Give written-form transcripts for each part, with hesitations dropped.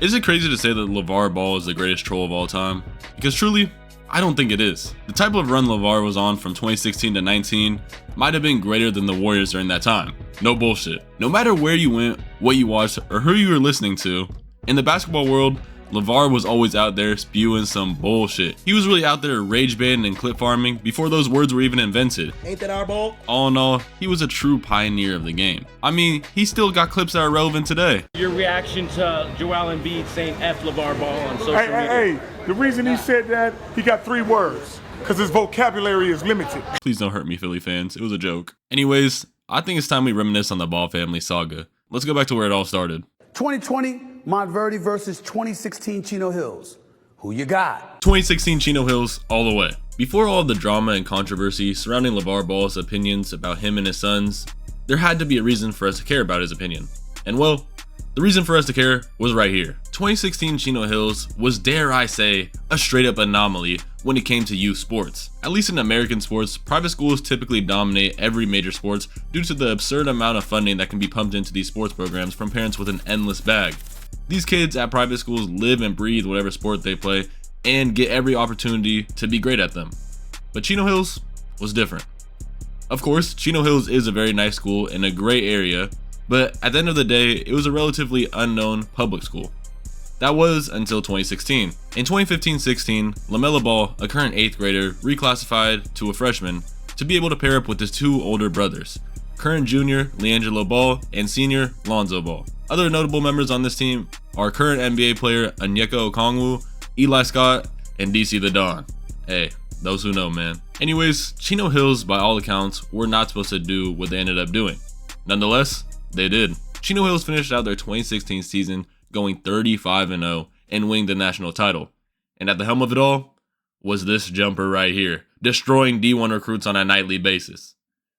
Is it crazy to say that Lavar Ball is the greatest troll of all time? Because truly, I don't think it is. The type of run Lavar was on from 2016 to 19 might have been greater than the Warriors during that time. No bullshit. No matter where you went, what you watched, or who you were listening to, in the basketball world, Lavar was always out there spewing some bullshit. He was really out there rage baiting and clip farming before those words were even invented. Ain't that our ball? All in all, he was a true pioneer of the game. I mean, he still got clips that are relevant today. Your reaction to Joel Embiid saying F Lavar Ball on social media? Hey, the reason he said that, he got 3 words, because his vocabulary is limited. Please don't hurt me, Philly fans. It was a joke. Anyways, I think it's time we reminisce on the Ball family saga. Let's go back to where it all started. 2020, Montverde versus 2016 Chino Hills. Who you got? 2016 Chino Hills all the way. Before all the drama and controversy surrounding Lavar Ball's opinions about him and his sons, there had to be a reason for us to care about his opinion. And well, the reason for us to care was right here. 2016 Chino Hills was, dare I say, a straight up anomaly when it came to youth sports. At least in American sports, private schools typically dominate every major sports due to the absurd amount of funding that can be pumped into these sports programs from parents with an endless bag. These kids at private schools live and breathe whatever sport they play and get every opportunity to be great at them. But Chino Hills was different. Of course, Chino Hills is a very nice school in a great area, but at the end of the day, it was a relatively unknown public school. That was until 2016. In 2015-16, Lamelo Ball, a current 8th grader, reclassified to a freshman to be able to pair up with his 2 older brothers, current junior Liangelo Ball and senior Lonzo Ball. Other notable members on this team are current NBA player Onyeka Okongwu, Eli Scott, and DC the Don. Hey, those who know, man. Anyways, Chino Hills, by all accounts, were not supposed to do what they ended up doing. Nonetheless, they did. Chino Hills finished out their 2016 season going 35-0 and winning the national title. And at the helm of it all was this jumper right here, destroying D1 recruits on a nightly basis.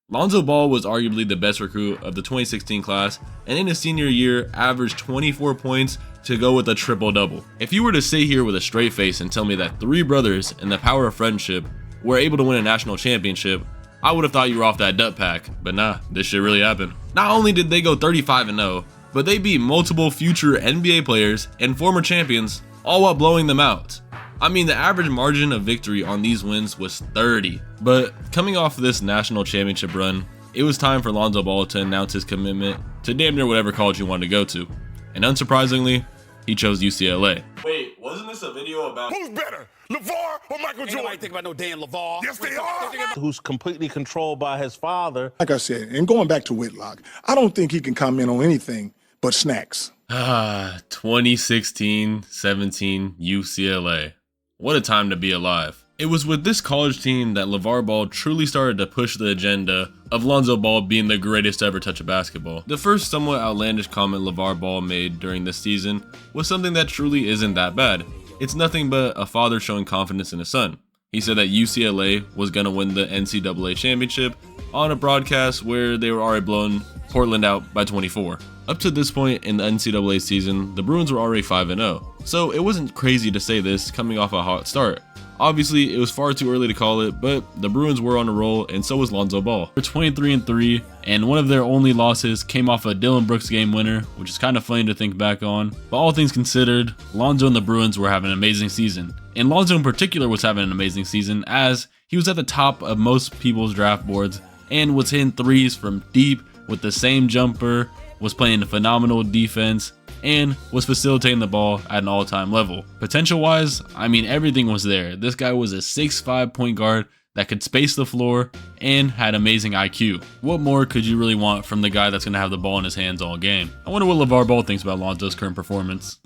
Lonzo Ball was arguably the best recruit of the 2016 class, and in his senior year averaged 24 points to go with a triple-double. If you were to sit here with a straight face and tell me that 3 brothers in the power of friendship were able to win a national championship, I would have thought you were off that nut pack, but nah, this shit really happened. Not only did they go 35-0, but they beat multiple future NBA players and former champions, all while blowing them out. I mean, the average margin of victory on these wins was 30. But coming off this national championship run, it was time for Lonzo Ball to announce his commitment to damn near whatever college he wanted to go to. And unsurprisingly, he chose UCLA. Wait, wasn't this a video about Who's better, LeVar or Michael Jordan? Nobody think about no damn LeVar. Yes, they are. Who's completely controlled by his father. Like I said, and going back to Whitlock, I don't think he can comment on anything but snacks. 2016-17 UCLA. What a time to be alive. It was with this college team that Lavar Ball truly started to push the agenda of Lonzo Ball being the greatest to ever touch a basketball. The first somewhat outlandish comment Lavar Ball made during this season was something that truly isn't that bad. It's nothing but a father showing confidence in his son. He said that UCLA was going to win the NCAA championship on a broadcast where they were already blowing Portland out by 24. Up to this point in the NCAA season, the Bruins were already 5-0, so it wasn't crazy to say this coming off a hot start. Obviously, it was far too early to call it, but the Bruins were on a roll, and so was Lonzo Ball. They're 23-3, and one of their only losses came off a Dillon Brooks game winner, which is kind of funny to think back on. But all things considered, Lonzo and the Bruins were having an amazing season. And Lonzo in particular was having an amazing season, as he was at the top of most people's draft boards and was hitting threes from deep with the same jumper, was playing a phenomenal defense, and was facilitating the ball at an all-time level. Potential-wise, I mean, everything was there. This guy was a 6'5" point guard that could space the floor and had amazing IQ. What more could you really want from the guy that's going to have the ball in his hands all game? I wonder what Lavar Ball thinks about Lonzo's current performance.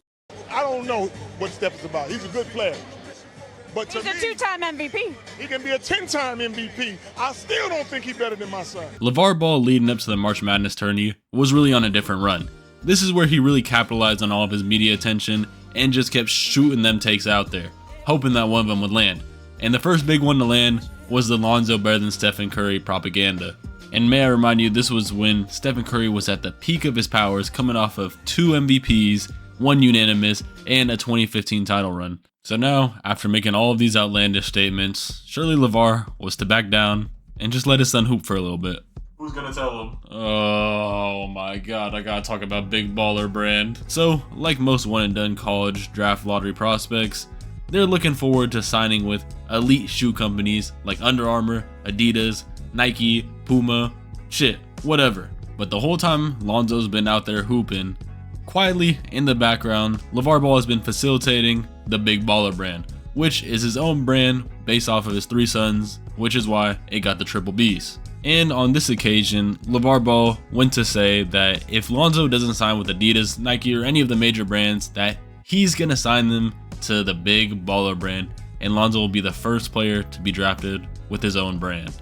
I don't know what Steph is about. He's a good player. But He's a 2-time MVP. He can be a 10-time MVP. I still don't think he's better than my son. Lavar Ball leading up to the March Madness tourney was really on a different run. This is where he really capitalized on all of his media attention and just kept shooting them takes out there, hoping that one of them would land. And the first big one to land was the Lonzo better than Stephen Curry propaganda. And may I remind you, this was when Stephen Curry was at the peak of his powers, coming off of 2 MVPs, 1 unanimous, and a 2015 title run. So now, after making all of these outlandish statements, surely Lavar was to back down and just let his son hoop for a little bit. Who's gonna tell him? Oh my god, I gotta talk about Big Baller Brand. So, like most one and done college draft lottery prospects, they're looking forward to signing with elite shoe companies like Under Armour, Adidas, Nike, Puma, shit, whatever. But the whole time Lonzo's been out there hooping, quietly in the background, Lavar Ball has been facilitating the Big Baller Brand, which is his own brand based off of his three sons, which is why it got the triple B's. And on this occasion, Lavar Ball went to say that if Lonzo doesn't sign with Adidas, Nike, or any of the major brands, that he's gonna sign them to the Big Baller Brand, and Lonzo will be the first player to be drafted with his own brand.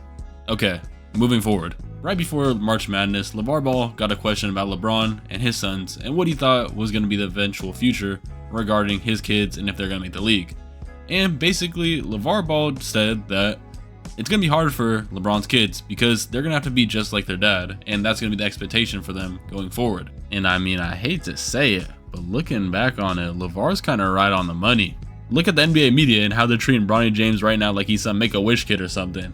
Okay, moving forward. Right before March Madness, Lavar Ball got a question about LeBron and his sons and what he thought was going to be the eventual future regarding his kids and if they're going to make the league. And basically, Lavar Ball said that it's going to be hard for LeBron's kids because they're going to have to be just like their dad, and that's going to be the expectation for them going forward. And I mean, I hate to say it, but looking back on it, Lavar's kind of right on the money. Look at the NBA media and how they're treating Bronny James right now like he's some Make-A-Wish kid or something.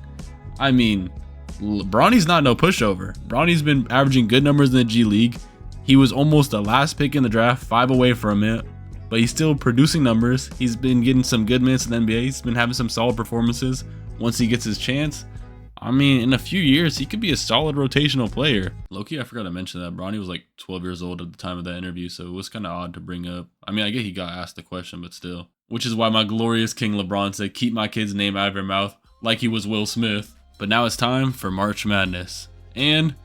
I mean, Bronny's not no pushover. Bronny's been averaging good numbers in the G League. He was almost the last pick in the draft, 5 away from it, but he's still producing numbers. He's been getting some good minutes in the NBA. He's been having some solid performances once he gets his chance. I mean, in a few years, he could be a solid rotational player. Low-key, I forgot to mention that Bronny was like 12 years old at the time of that interview, so it was kind of odd to bring up. I mean, I get he got asked the question, but still. Which is why my glorious King LeBron said, keep my kid's name out of your mouth, like he was Will Smith. But now it's time for March Madness. And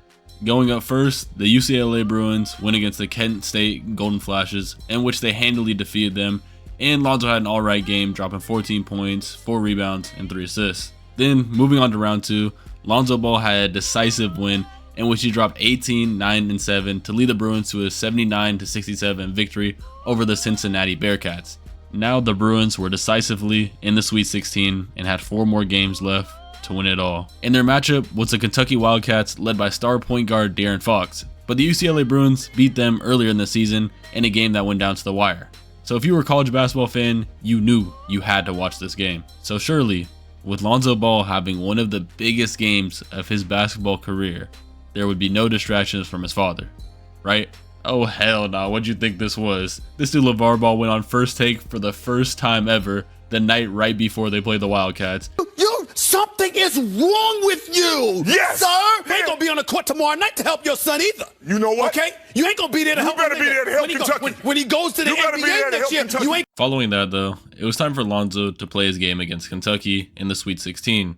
going up first, the UCLA Bruins win against the Kent State Golden Flashes, in which they handily defeated them, and Lonzo had an alright game, dropping 14 points, 4 rebounds, and 3 assists. Then, moving on to round 2, Lonzo Ball had a decisive win in which he dropped 18, 9, and 7 to lead the Bruins to a 79-67 victory over the Cincinnati Bearcats. Now the Bruins were decisively in the Sweet 16 and had 4 more games left to win it all. And their matchup was the Kentucky Wildcats led by star point guard De'Aaron Fox, but the UCLA Bruins beat them earlier in the season in a game that went down to the wire. So if you were a college basketball fan, you knew you had to watch this game. So surely, with Lonzo Ball having one of the biggest games of his basketball career, there would be no distractions from his father, right? Oh hell no, what'd you think this was? This dude Lavar Ball went on First Take for the first time ever the night right before they played the Wildcats. Something is wrong with you. Yes, sir. You ain't gonna be on the court tomorrow night to help your son either. You know what? Okay? You ain't gonna be there to help him. You better be there to help Kentucky. When he goes to the NBA next year, you ain't. Following that though, it was time for Lonzo to play his game against Kentucky in the Sweet 16.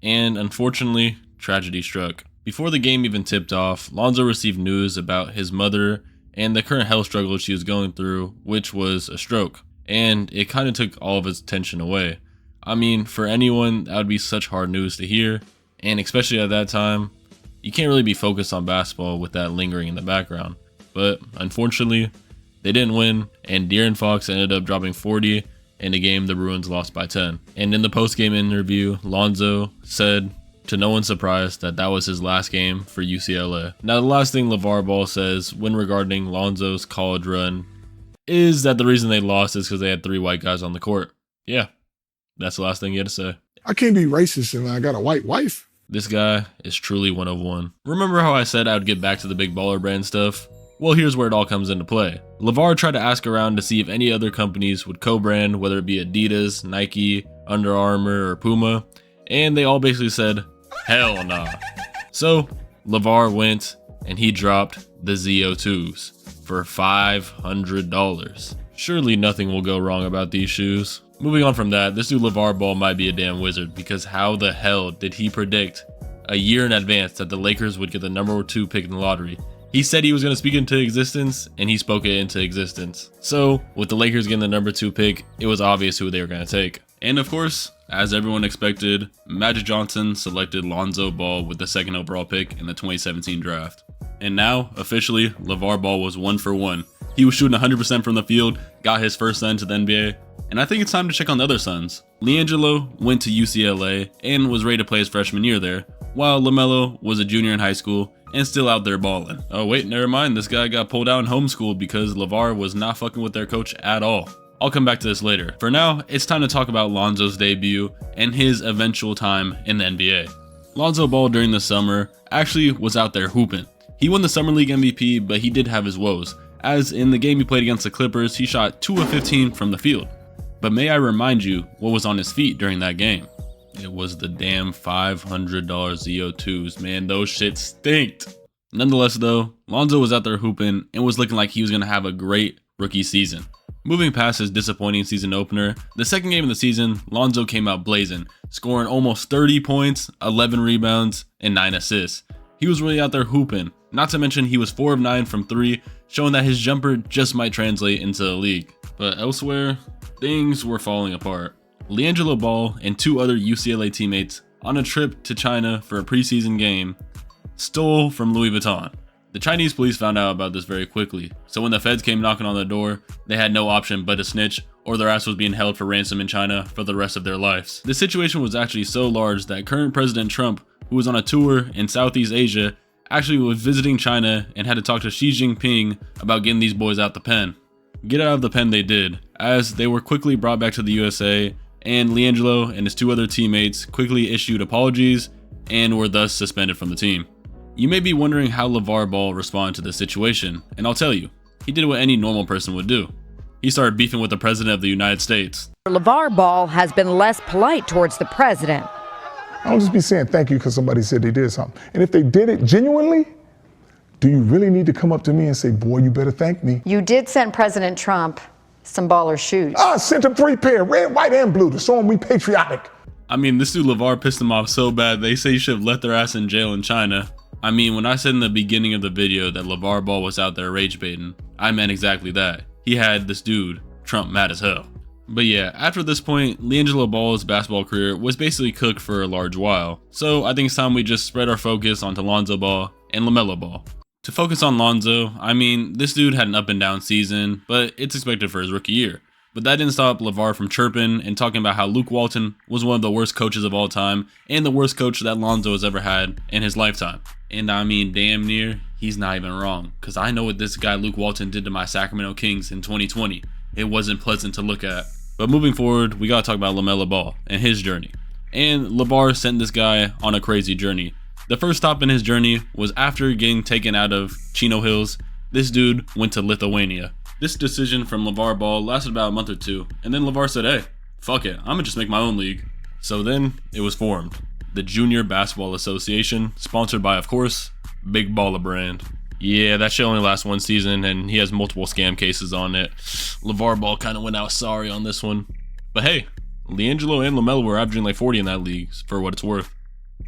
And unfortunately, tragedy struck. Before the game even tipped off, Lonzo received news about his mother and the current health struggle she was going through, which was a stroke. And it kind of took all of his attention away. I mean, for anyone, that would be such hard news to hear, and especially at that time, you can't really be focused on basketball with that lingering in the background. But unfortunately, they didn't win, and De'Aaron Fox ended up dropping 40 in a game the Bruins lost by 10. And in the post-game interview, Lonzo said, to no one's surprise, that that was his last game for UCLA. Now, the last thing Lavar Ball says when regarding Lonzo's college run is that the reason they lost is because they had 3 white guys on the court. Yeah. That's the last thing he had to say. I can't be racist and I got a white wife. This guy is truly one of one. Remember how I said I would get back to the Big Baller Brand stuff? Well, here's where it all comes into play. Lavar tried to ask around to see if any other companies would co-brand, whether it be Adidas, Nike, Under Armour, or Puma, and they all basically said, hell nah. So, Lavar went and he dropped the ZO2s for $500. Surely nothing will go wrong about these shoes. Moving on from that, this dude Lavar Ball might be a damn wizard, because how the hell did he predict a year in advance that the Lakers would get the number 2 pick in the lottery? He said he was going to speak into existence, and he spoke it into existence. So, with the Lakers getting the number 2 pick, it was obvious who they were going to take. And of course, as everyone expected, Magic Johnson selected Lonzo Ball with the 2nd overall pick in the 2017 draft. And now, officially, Lavar Ball was 1 for 1. He was shooting 100% from the field, got his first son to the NBA, and I think it's time to check on the other sons. Liangelo went to UCLA and was ready to play his freshman year there, while Lamelo was a junior in high school and still out there balling. Oh wait, never mind, this guy got pulled out and homeschooled because Lavar was not fucking with their coach at all. I'll come back to this later. For now, it's time to talk about Lonzo's debut and his eventual time in the NBA. Lonzo Ball during the summer actually was out there hooping. He won the Summer League MVP, but he did have his woes, as in the game he played against the Clippers, he shot 2 of 15 from the field. But may I remind you what was on his feet during that game? It was the damn $500 ZO2s, man, those shit stinked. Nonetheless though, Lonzo was out there hooping and was looking like he was going to have a great rookie season. Moving past his disappointing season opener, the second game of the season, Lonzo came out blazing, scoring almost 30 points, 11 rebounds, and 9 assists. He was really out there hooping, not to mention he was 4 of 9 from 3, showing that his jumper just might translate into the league. But elsewhere, things were falling apart. Liangelo Ball and 2 other UCLA teammates on a trip to China for a preseason game stole from Louis Vuitton. The Chinese police found out about this very quickly, so when the feds came knocking on the door, they had no option but to snitch, or their ass was being held for ransom in China for the rest of their lives. The situation was actually so large that current President Trump, who was on a tour in Southeast Asia, actually was visiting China and had to talk to Xi Jinping about getting these boys out the pen. Get out of the pen they did, as they were quickly brought back to the USA, and Liangelo and his 2 other teammates quickly issued apologies and were thus suspended from the team. You may be wondering how Lavar Ball responded to this situation, and I'll tell you, he did what any normal person would do. He started beefing with the President of the United States. Lavar Ball has been less polite towards the president. I don't just be saying thank you because somebody said they did something. And if they did it genuinely, do you really need to come up to me and say, boy, you better thank me? You did send President Trump some baller shoes. I sent him 3 pair, red, white, and blue, to show him we patriotic. I mean, this dude Lavar pissed him off so bad, they say he should have left their ass in jail in China. I mean, when I said in the beginning of the video that Lavar Ball was out there rage baiting, I meant exactly that. He had this dude, Trump, mad as hell. But yeah, after this point, Liangelo Ball's basketball career was basically cooked for a large while. So I think it's time we just spread our focus onto Lonzo Ball and Lamelo Ball. To focus on Lonzo, I mean, this dude had an up and down season, but it's expected for his rookie year. But that didn't stop Lavar from chirping and talking about how Luke Walton was one of the worst coaches of all time and the worst coach that Lonzo has ever had in his lifetime. And I mean, damn near, he's not even wrong, because I know what this guy Luke Walton did to my Sacramento Kings in 2020. It wasn't pleasant to look at. But moving forward, we gotta talk about Lamelo Ball and his journey. And Lavar sent this guy on a crazy journey. The first stop in his journey was after getting taken out of Chino Hills. This dude went to Lithuania. This decision from Lavar Ball lasted about a month or 2, and then Lavar said, hey, fuck it, I'm gonna just make my own league. So then it was formed, the Junior Basketball Association, sponsored by, of course, Big Baller Brand. Yeah, that shit only lasts 1 season, and he has multiple scam cases on it. Lavar Ball kind of went out sorry on this one. But hey, Liangelo and Lamelo were averaging like 40 in that league, for what it's worth.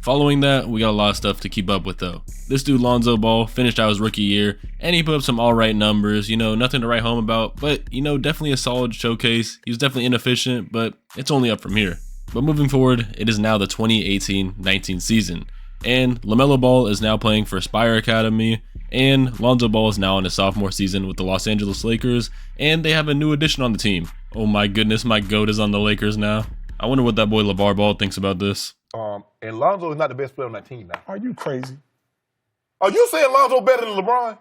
Following that, we got a lot of stuff to keep up with though. This dude Lonzo Ball finished out his rookie year, and he put up some alright numbers, nothing to write home about, but definitely a solid showcase. He was definitely inefficient, but it's only up from here. But moving forward, it is now the 2018-19 season, and Lamelo Ball is now playing for Spire Academy, and Lonzo Ball is now in his sophomore season with the Los Angeles Lakers, and they have a new addition on the team. Oh my goodness, my GOAT is on the Lakers now. I wonder what that boy Lavar Ball thinks about this. And Lonzo is not the best player on that team now. Are you crazy? Are you saying Lonzo better than LeBron?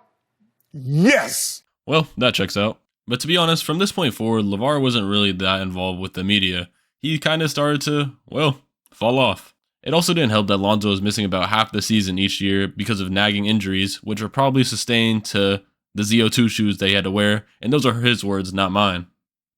Yes. Well, that checks out. But to be honest, from this point forward, Lavar wasn't really that involved with the media. He kind of started to, fall off. It also didn't help that Lonzo was missing about half the season each year because of nagging injuries, which were probably sustained to the ZO2 shoes they had to wear, and those are his words, not mine.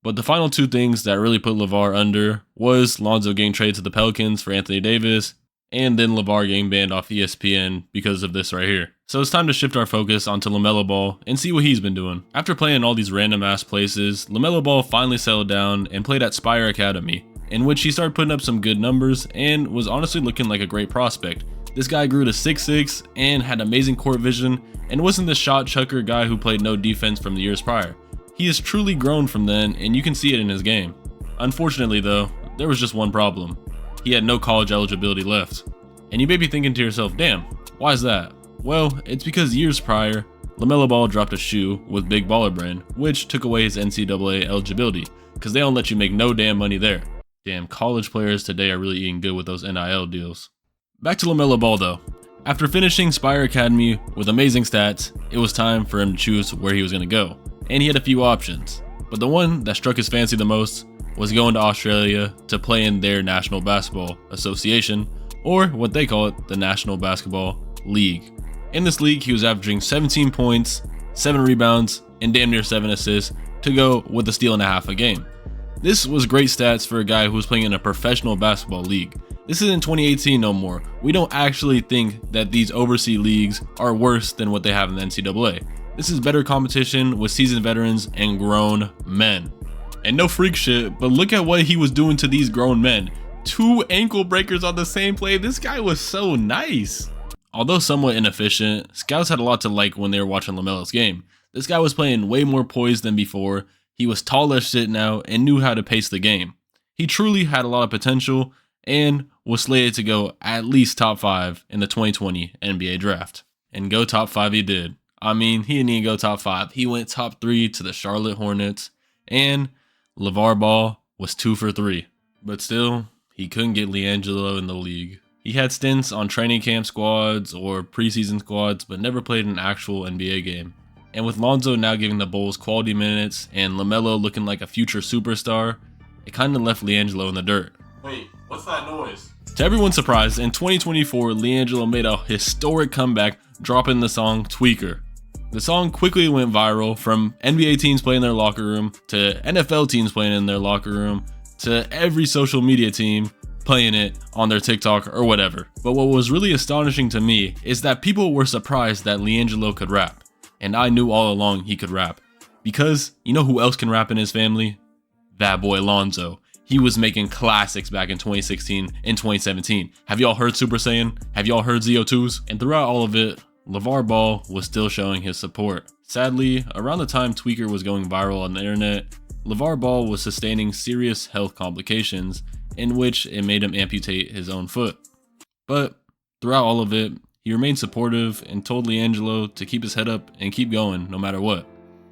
But the final 2 things that really put Lavar under was Lonzo getting traded to the Pelicans for Anthony Davis, and then Lavar getting banned off ESPN because of this right here. So it's time to shift our focus onto Lamelo Ball and see what he's been doing. After playing in all these random ass places, Lamelo Ball finally settled down and played at Spire Academy, in which he started putting up some good numbers and was honestly looking like a great prospect. This guy grew to 6'6" and had amazing court vision and wasn't the shot chucker guy who played no defense from the years prior. He has truly grown from then, and you can see it in his game. Unfortunately though, there was just one problem. He had no college eligibility left. And you may be thinking to yourself, damn, why is that? Well, it's because years prior, Lamelo Ball dropped a shoe with Big Baller Brand, which took away his NCAA eligibility, because they don't let you make no damn money there. Damn, college players today are really eating good with those NIL deals. Back to Lamelo Ball though. After finishing Spire Academy with amazing stats, it was time for him to choose where he was going to go. And he had a few options, but the one that struck his fancy the most was going to Australia to play in their National Basketball Association, or what they call it, the National Basketball League. In this league, he was averaging 17 points, 7 rebounds, and damn near 7 assists to go with a steal and a half a game. This was great stats for a guy who was playing in a professional basketball league. This isn't 2018 no more. We don't actually think that these overseas leagues are worse than what they have in the NCAA. This is better competition with seasoned veterans and grown men. And no freak shit, but look at what he was doing to these grown men. 2 ankle breakers on the same play. This guy was so nice. Although somewhat inefficient, scouts had a lot to like when they were watching Lamelo's game. This guy was playing way more poised than before. He was tall as shit now and knew how to pace the game. He truly had a lot of potential and was slated to go at least top 5 in the 2020 NBA draft. And go top 5 he did. I mean, he didn't even go top 5. He went top 3 to the Charlotte Hornets, and Lavar Ball was 2 for 3. But still, he couldn't get Liangelo in the league. He had stints on training camp squads or preseason squads, but never played an actual NBA game. And with Lonzo now giving the Bulls quality minutes and Lamelo looking like a future superstar, it kind of left Liangelo in the dirt. Wait, what's that noise? To everyone's surprise, in 2024, Liangelo made a historic comeback, dropping the song Tweaker. The song quickly went viral, from NBA teams playing in their locker room, to NFL teams playing in their locker room, to every social media team playing it on their TikTok or whatever. But what was really astonishing to me is that people were surprised that Liangelo could rap. And I knew all along he could rap. Because you know who else can rap in his family? That boy Lonzo. He was making classics back in 2016 and 2017. Have y'all heard Super Saiyan? Have y'all heard ZO2s? And throughout all of it, Lavar Ball was still showing his support. Sadly, around the time Tweaker was going viral on the internet, Lavar Ball was sustaining serious health complications in which it made him amputate his own foot. But throughout all of it, he remained supportive and told Liangelo to keep his head up and keep going no matter what.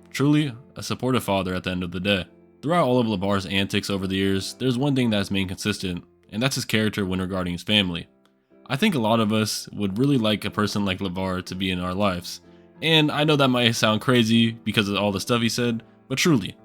Truly a supportive father at the end of the day. Throughout all of Lavar's antics over the years, there's one thing that's remained consistent, and that's his character when regarding his family. I think a lot of us would really like a person like Lavar to be in our lives. And I know that might sound crazy because of all the stuff he said, but truly,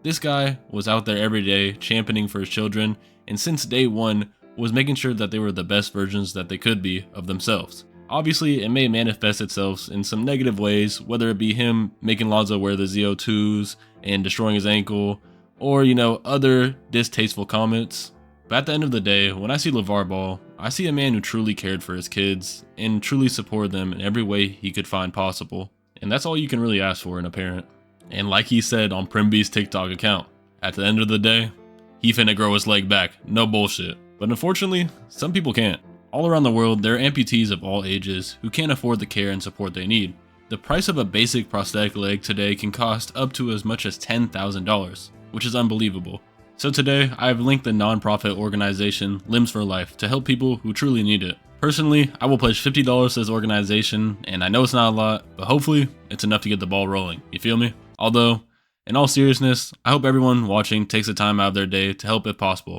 this guy was out there every day championing for his children, and since day one was making sure that they were the best versions that they could be of themselves. Obviously, it may manifest itself in some negative ways, whether it be him making Lonzo wear the ZO2s and destroying his ankle, or, other distasteful comments. But at the end of the day, when I see Lavar Ball, I see a man who truly cared for his kids and truly supported them in every way he could find possible. And that's all you can really ask for in a parent. And like he said on Primby's TikTok account, at the end of the day, he finna grow his leg back, no bullshit. But unfortunately, some people can't. All around the world, there are amputees of all ages who can't afford the care and support they need. The price of a basic prosthetic leg today can cost up to as much as $10,000, which is unbelievable. So today, I've linked the non-profit organization Limbs for Life to help people who truly need it. Personally, I will pledge $50 to this organization, and I know it's not a lot, but hopefully it's enough to get the ball rolling, you feel me? Although, in all seriousness, I hope everyone watching takes the time out of their day to help if possible.